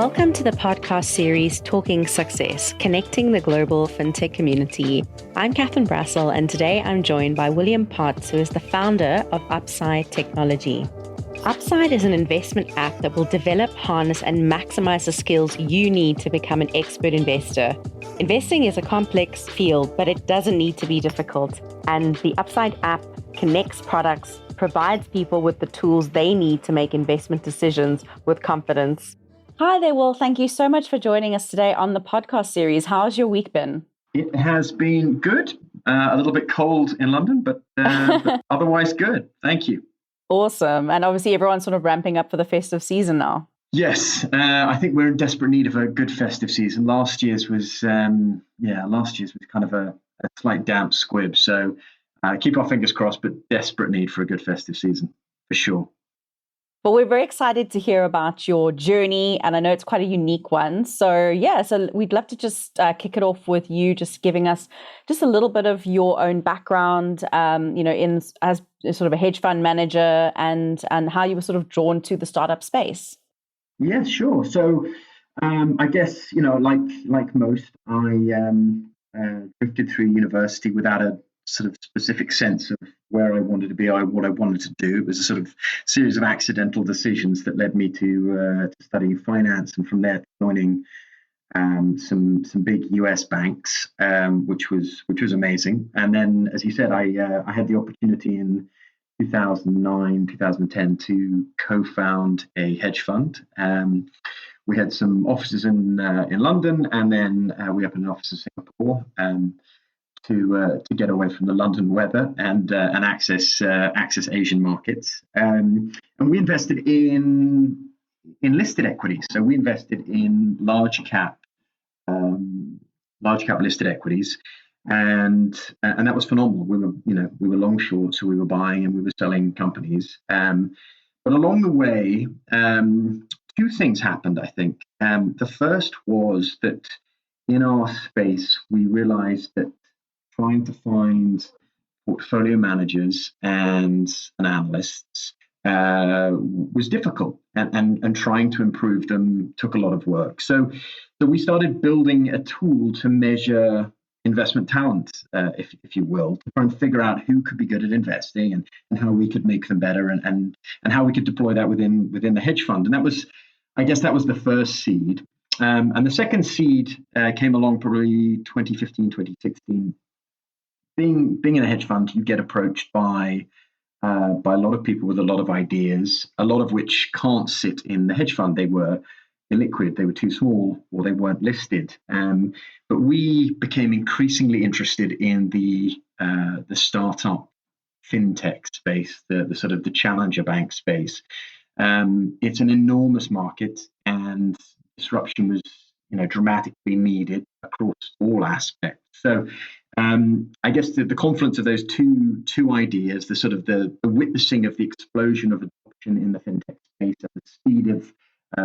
Welcome to the podcast series Talking Success, Connecting the Global FinTech Community. I'm Catherine Brassel, and today I'm joined by William Potts, who is the founder of Upside Technology. Upside is an investment app that will develop, harness, and maximize the skills you need to become an expert investor. Investing is a complex field, but it doesn't need to be difficult. And the Upside app connects products, provides people with the tools they need to make investment decisions with confidence. Hi there, Will. Thank you so much for joining us today on the podcast series. How's your week been? It has been good. A little bit cold in London, but otherwise good. Thank you. Awesome. And obviously everyone's sort of ramping up for the festive season now. Yes, I think we're in desperate need of a good festive season. Last year's was kind of a slight damp squib. So keep our fingers crossed, but desperate need for a good festive season for sure. But we're very excited to hear about your journey, and I know it's quite a unique one. So we'd love to just kick it off with you just giving us just a little bit of your own background, as sort of a hedge fund manager, and how you were sort of drawn to the startup space. Yeah, sure. So I guess, like most, I drifted through university without a sort of specific sense of where I wanted to be or what I wanted to do. It was a sort of series of accidental decisions that led me to studying finance, and from there joining some big US banks, which was amazing. And then, as you said, I had the opportunity in 2009, 2010 to co-found a hedge fund. We had some offices in London, and then we opened an office in Singapore. To get away from the London weather and access Asian markets, and we invested in listed equities. So we invested in large cap listed equities, and that was phenomenal. We were long short, so we were buying and we were selling companies. But along the way, two things happened. I think the first was that in our space we realized that trying to find portfolio managers and analysts was difficult, and trying to improve them took a lot of work. So we started building a tool to measure investment talent, if you will, to try and figure out who could be good at investing and how we could make them better, and how we could deploy that within the hedge fund. And that was the first seed. And the second seed came along probably 2015, 2016. Being in a hedge fund, you get approached by a lot of people with a lot of ideas, a lot of which can't sit in the hedge fund. They were illiquid, they were too small, or they weren't listed. But we became increasingly interested in the startup FinTech space, the sort of the challenger bank space. It's an enormous market, and disruption was dramatically needed across all aspects. So I guess the confluence of those two ideas, the sort of the witnessing of the explosion of adoption in the fintech space at the speed of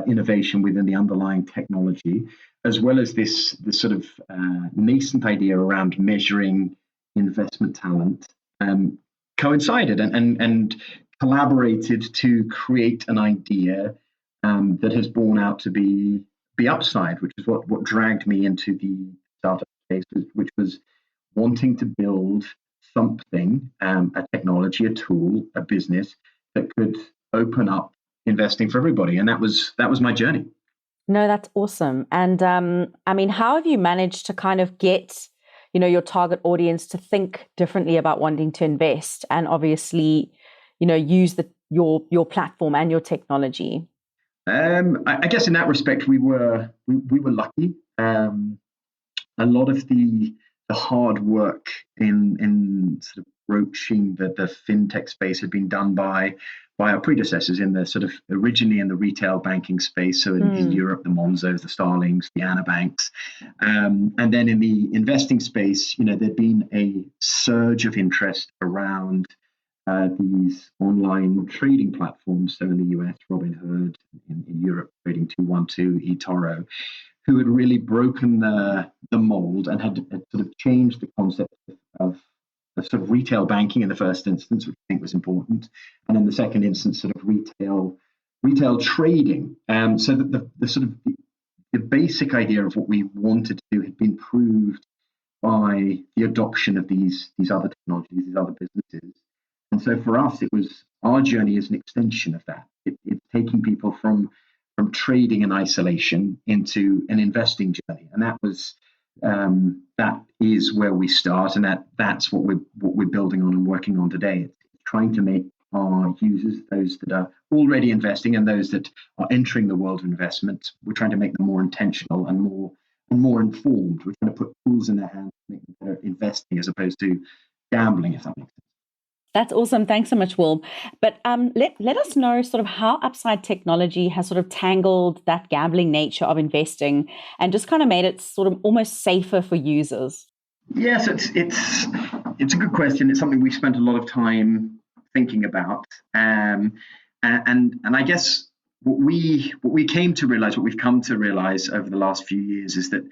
innovation within the underlying technology, as well as this sort of nascent idea around measuring investment talent, coincided and collaborated to create an idea that has borne out to be Upside, which is what dragged me into the startup space, which was wanting to build something, a technology, a tool, a business that could open up investing for everybody. And that was my journey. No, that's awesome. And how have you managed to kind of get, your target audience to think differently about wanting to invest, and obviously, use your platform and your technology? I guess in that respect, we were lucky. A lot of the hard work in sort of broaching the fintech space had been done by our predecessors in the sort of originally in the retail banking space. So in Europe, the Monzos, the Starlings, the Anna Banks, and then in the investing space, there'd been a surge of interest around these online trading platforms. So in the US, Robinhood; in Europe, Trading 212, eToro, who had really broken the mold and had sort of changed the concept of sort of retail banking in the first instance, which I think was important, and in the second instance, sort of retail trading. So that the sort of the basic idea of what we wanted to do had been proved by the adoption of these other technologies, these other businesses. And so for us, it was our journey is an extension of that. It's taking people from trading in isolation into an investing journey, and that is where we start, and that's what we're building on and working on today. It's trying to make our users, those that are already investing and those that are entering the world of investment, we're trying to make them more intentional and more informed. We're trying to put tools in their hands to make them better investing as opposed to gambling, if that makes sense. That's awesome. Thanks so much, Will. But let us know sort of how Upside technology has sort of tangled that gambling nature of investing and just kind of made it sort of almost safer for users. Yes, it's a good question. It's something we spent a lot of time thinking about, and I guess what we've come to realize over the last few years is that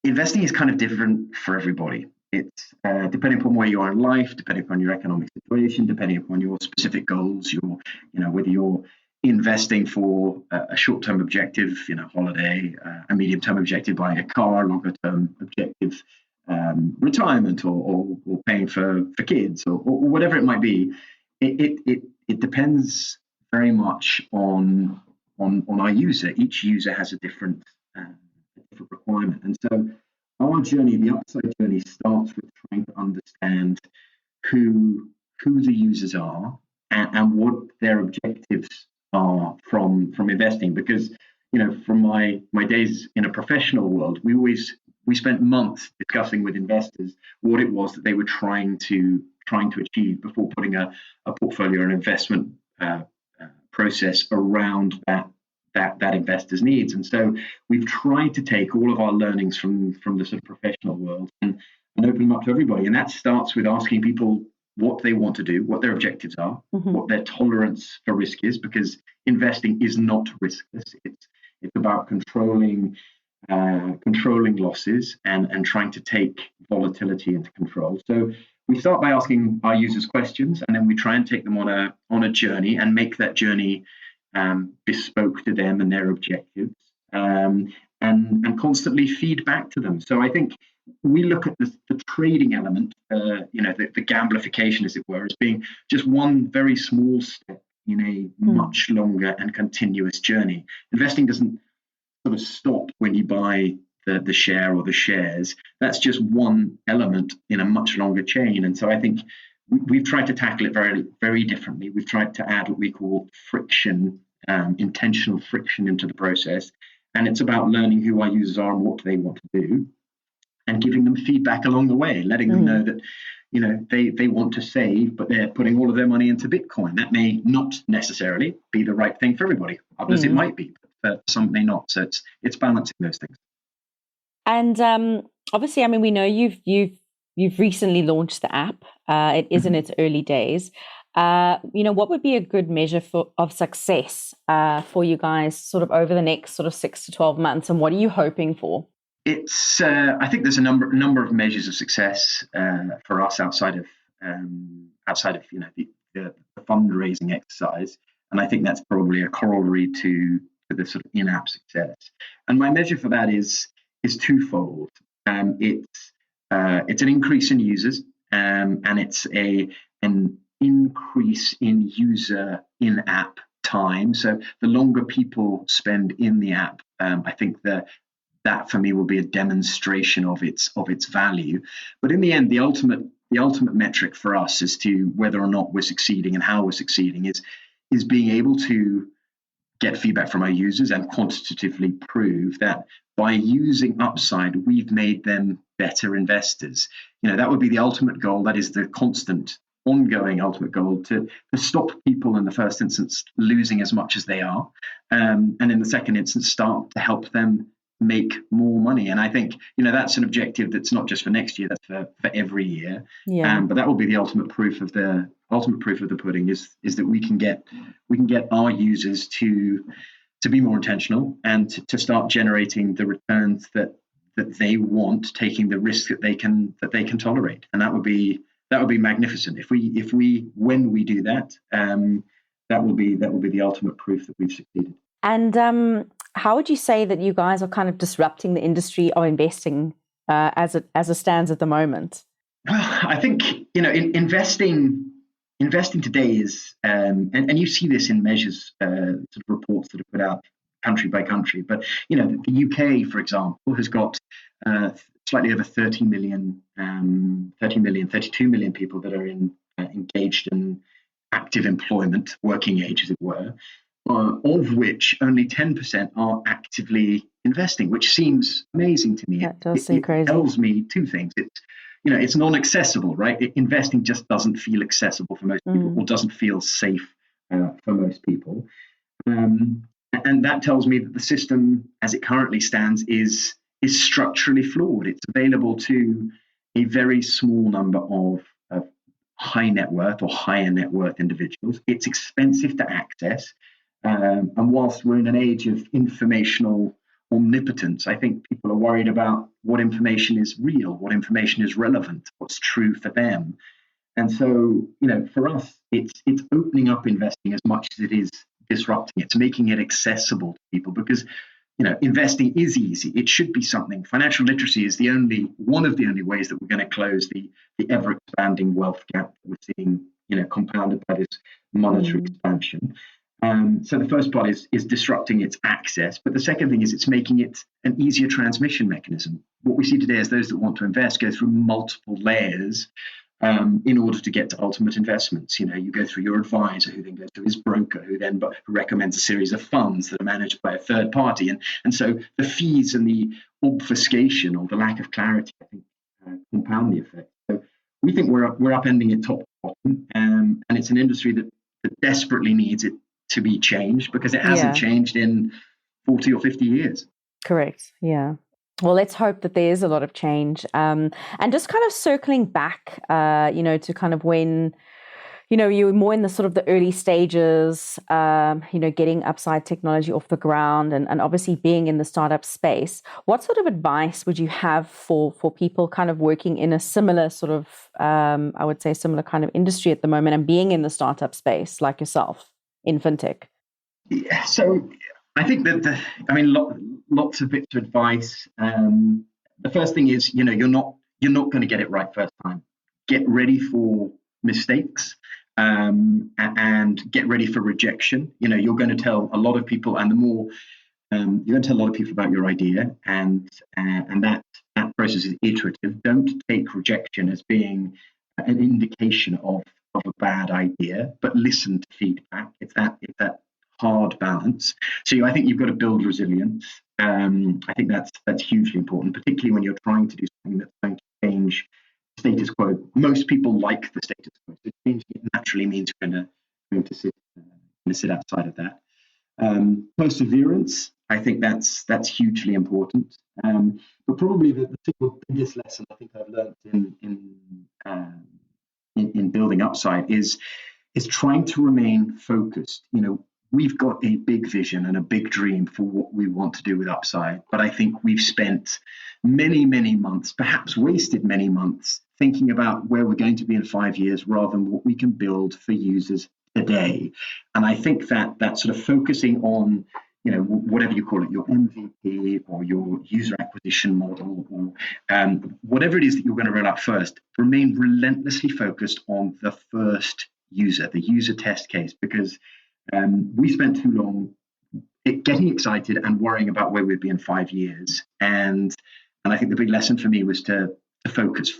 investing is kind of different for everybody. It's depending upon where you are in life, depending upon your economic situation, depending upon your specific goals, whether you're investing for a short-term objective, holiday, a medium-term objective, buying a car, longer-term objective, retirement, or paying for kids, or whatever it might be. It depends very much on our user. Each user has a different requirement, and so our journey, the Upside journey, starts with trying to understand who the users are and what their objectives are from investing. Because from my days in a professional world, we spent months discussing with investors what it was that they were trying to achieve before putting a portfolio and investment process around that investor's needs. And so we've tried to take all of our learnings from the sort of professional world and open them up to everybody. And that starts with asking people what they want to do, what their objectives are, what their tolerance for risk is, because investing is not riskless. It's about controlling losses and trying to take volatility into control. So we start by asking our users questions, and then we try and take them on a journey and make that journey bespoke to them and their objectives, and constantly feed back to them. So I think we look at the trading element, the gamblification, as it were, as being just one very small step in a much longer and continuous journey. Investing doesn't sort of stop when you buy the share or the shares. That's just one element in a much longer chain. And so I think we've tried to tackle it very, very differently. We've tried to add what we call friction, intentional friction into the process. And it's about learning who our users are and what they want to do, and giving them feedback along the way, letting them know that they want to save, but they're putting all of their money into Bitcoin. That may not necessarily be the right thing for everybody. Others it might be, but some may not. So it's balancing those things. And obviously, I mean, we know you've recently launched the app. It is in its early days. What would be a good measure of success for you guys sort of over the next sort of 6 to 12 months? And what are you hoping for? It's I think there's a number of measures of success for us outside of the fundraising exercise, and I think that's probably a corollary to the sort of in-app success. And my measure for that is twofold. It's an increase in users, and it's an increase in user in-app time. So the longer people spend in the app, I think that for me will be a demonstration of its value. But in the end, the ultimate metric for us as to whether or not we're succeeding and how we're succeeding is being able to get feedback from our users and quantitatively prove that by using Upside, we've made them better investors. That would be the ultimate goal. That is the constant, ongoing ultimate goal, to stop people in the first instance losing as much as they are, and in the second instance start to help them make more money. And I think that's an objective that's not just for next year, that's for every year. But that will be the ultimate proof of the pudding, is that we can get our users to be more intentional and to start generating the returns that they want, taking the risk that they can tolerate. And that would be magnificent if when we do that, that will be the ultimate proof that we've succeeded. And how would you say that you guys are kind of disrupting the industry of investing as it stands at the moment? Well, I think investing today is, and you see this in measures, sort of reports that are put out country by country. But the UK, for example, has got slightly over 32 million people that are engaged in active employment, working age, as it were, of which only 10% are actively investing, which seems amazing to me. That does seem It crazy. tells me two things. It's non-accessible, right? Investing just doesn't feel accessible for most people, or doesn't feel safe for most people. And that tells me that the system, as it currently stands, is structurally flawed. It's available to a very small number of high net worth or higher net worth individuals. It's expensive to access. And whilst we're in an age of informational omnipotence, I think people are worried about what information is real, what information is relevant, what's true for them. And so, for us, it's opening up investing as much as it is disrupting it. It's making it accessible to people because, investing is easy. It should be something. Financial literacy is one of the only ways that we're going to close the ever expanding wealth gap that we're seeing, compounded by this monetary expansion. So the first part is disrupting its access, but the second thing is it's making it an easier transmission mechanism. What we see today is those that want to invest go through multiple layers in order to get to ultimate investments. You go through your advisor, who then goes to his broker, who then recommends a series of funds that are managed by a third party, and so the fees and the obfuscation or the lack of clarity, I think, compound the effect. So we think we're upending it top to bottom, and it's an industry that desperately needs it to be changed because it hasn't changed in 40 or 50 years. Correct. Yeah. Well, let's hope that there is a lot of change. And just kind of circling back, to kind of when, you were more in the sort of the early stages, getting Upside technology off the ground and obviously being in the startup space. What sort of advice would you have for people kind of working in a similar sort of, I would say, similar kind of industry at the moment and being in the startup space like yourself in FinTech? Yeah, so I think that lots of bits of advice. The first thing is, you're not going to get it right first time. Get ready for mistakes, and get ready for rejection. You're going to tell a lot of people, and the more you're going to tell a lot of people about your idea, and that process is iterative. Don't take rejection as being an indication of a bad idea, but listen to feedback. It's that hard balance. So I think you've got to build resilience. I think that's hugely important, particularly when you're trying to do something that's going to change the status quo. Most people like the status quo, so changing it naturally means you're going to sit outside of that. Perseverance, I think that's hugely important. But probably the single biggest lesson I think I've learned in building Upside is trying to remain focused. We've got a big vision and a big dream for what we want to do with Upside, but I think we've spent many, many months, perhaps wasted many months, thinking about where we're going to be in 5 years rather than what we can build for users today. And I think that sort of focusing on, whatever you call it, your MVP or your user acquisition model, or whatever it is that you're going to roll out first, remain relentlessly focused on the first user, the user test case, because we spent too long getting excited and worrying about where we'd be in 5 years. And I think the big lesson for me was to focus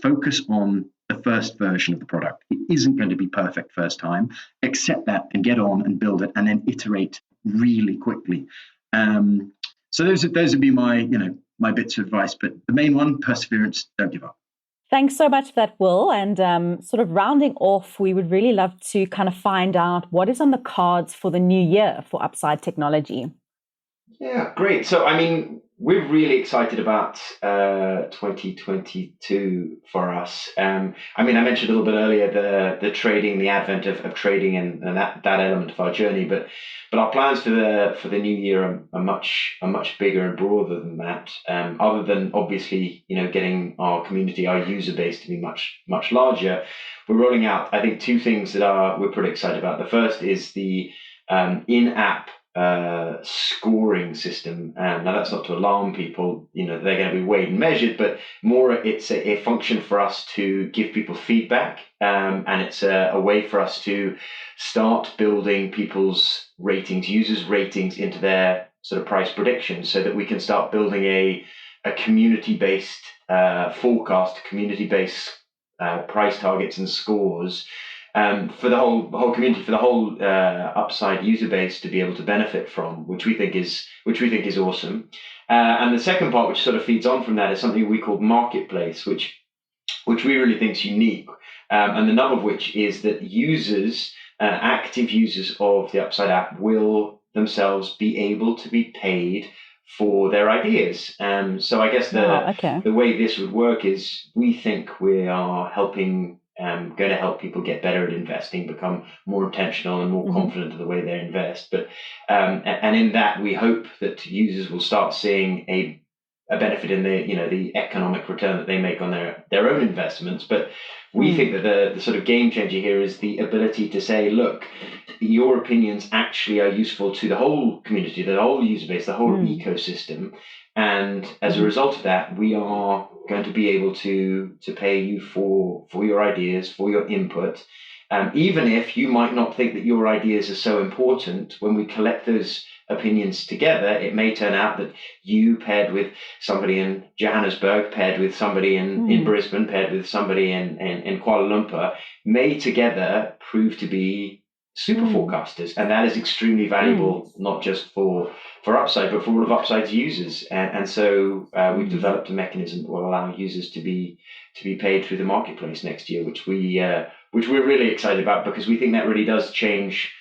on the first version of the product. It isn't going to be perfect first time. Accept that and get on and build it, and then iterate really quickly. So those would be my my bits of advice. But the main one, perseverance. Don't give up. Thanks so much for that, Will. And sort of rounding off, we would really love to kind of find out what is on the cards for the new year for Upside Technology. Yeah, great. So, we're really excited about 2022 for us. I mentioned a little bit earlier the trading, the advent of trading, and that element of our journey. But our plans for the new year are much bigger and broader than that. Other than obviously, getting our community, our user base to be much larger, we're rolling out, I think, two things that we're pretty excited about. The first is the in-app scoring system. Now, that's not to alarm people. They're going to be weighed and measured, but more it's a function for us to give people feedback, and it's a way for us to start building people's ratings, users' ratings, into their sort of price predictions, so that we can start building a community-based forecast, community-based price targets and scores for the whole community, for the whole Upside user base to be able to benefit from, which we think is awesome. And the second part, which sort of feeds on from that, is something we call marketplace, which we really think is unique, and the nub of which is that users, active users of the Upside app, will themselves be able to be paid for their ideas. So I guess the way this would work is, we think we are going to help people get better at investing, become more intentional and more confident in the way they invest. But and in that, we hope that users will start seeing a benefit in the economic return that they make on their own investments. But we think that the sort of game changer here is the ability to say, look, your opinions actually are useful to the whole community, the whole user base, the whole ecosystem. And as a result of that, we are going to be able to pay you for your ideas, for your input. Even if you might not think that your ideas are so important, when we collect those opinions together, it may turn out that you, paired with somebody in Johannesburg, paired with somebody in Brisbane, paired with somebody in Kuala Lumpur, may together prove to be super forecasters. And that is extremely valuable, not just for Upside, but for all of Upside's users. And so we've developed a mechanism that will allow users to be paid through the marketplace next year, which we're really excited about, because we think that really does change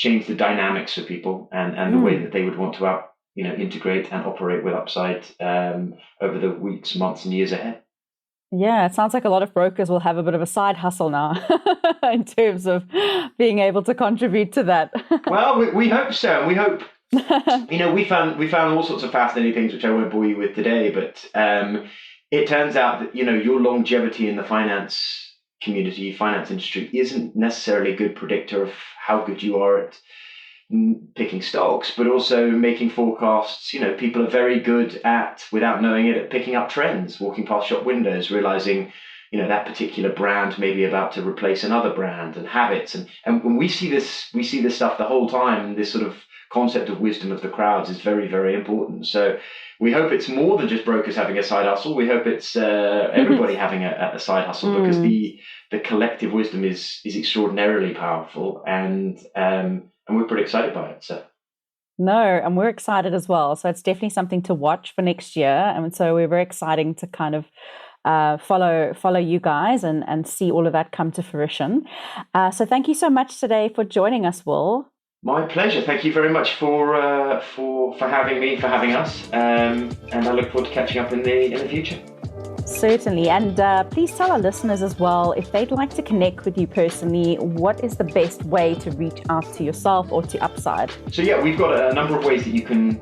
the dynamics for people and the way that they would want to integrate and operate with Upside over the weeks, months, and years ahead. Yeah, it sounds like a lot of brokers will have a bit of a side hustle now in terms of being able to contribute to that. Well, we hope so. We hope, we found all sorts of fascinating things, which I won't bore you with today, but it turns out that, your longevity in the finance community, finance industry, isn't necessarily a good predictor of how good you are at picking stocks, but also making forecasts. People are very good at, without knowing it, at picking up trends, walking past shop windows, realizing, that particular brand may be about to replace another brand, and habits. And when we see this stuff the whole time. This sort of concept of wisdom of the crowds is very, very important. So we hope it's more than just brokers having a side hustle. We hope it's everybody having a side hustle, because the collective wisdom is extraordinarily powerful, and we're pretty excited by it. So. No, and we're excited as well. So it's definitely something to watch for next year. And so we're very exciting to kind of follow you guys and see all of that come to fruition. So thank you so much today for joining us, Will. My pleasure. Thank you very much for having me, for having us, and I look forward to catching up in the future. Certainly. And please tell our listeners as well, if they'd like to connect with you personally, what is the best way to reach out to yourself or to Upside? So yeah, we've got a number of ways that you can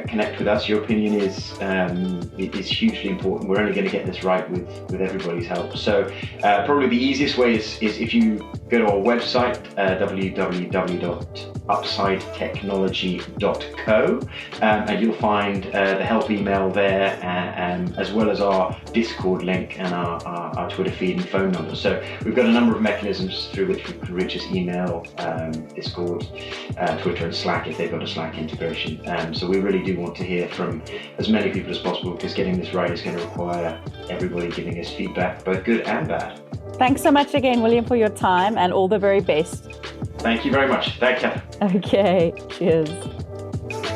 connect with us. Your opinion is hugely important. We're only going to get this right with everybody's help. So probably the easiest way is if you go to our website, www.upsidetechnology.co, and you'll find the help email there, as well as our Discord link and our Twitter feed and phone number. So we've got a number of mechanisms through which you can reach us: email, Discord, Twitter, and Slack if they've got a Slack integration. So we really do want to hear from as many people as possible, because getting this right is going to require everybody giving us feedback, both good and bad. Thanks so much again, William, for your time, and all the very best. Thank you very much. Thank you. Okay, cheers.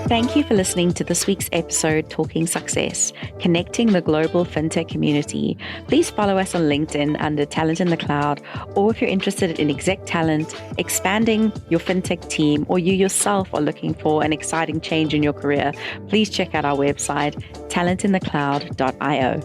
Thank you for listening to this week's episode, Talking Success, connecting the global FinTech community. Please follow us on LinkedIn under Talent in the Cloud, or if you're interested in exec talent, expanding your FinTech team, or you yourself are looking for an exciting change in your career, please check out our website, talentinthecloud.io.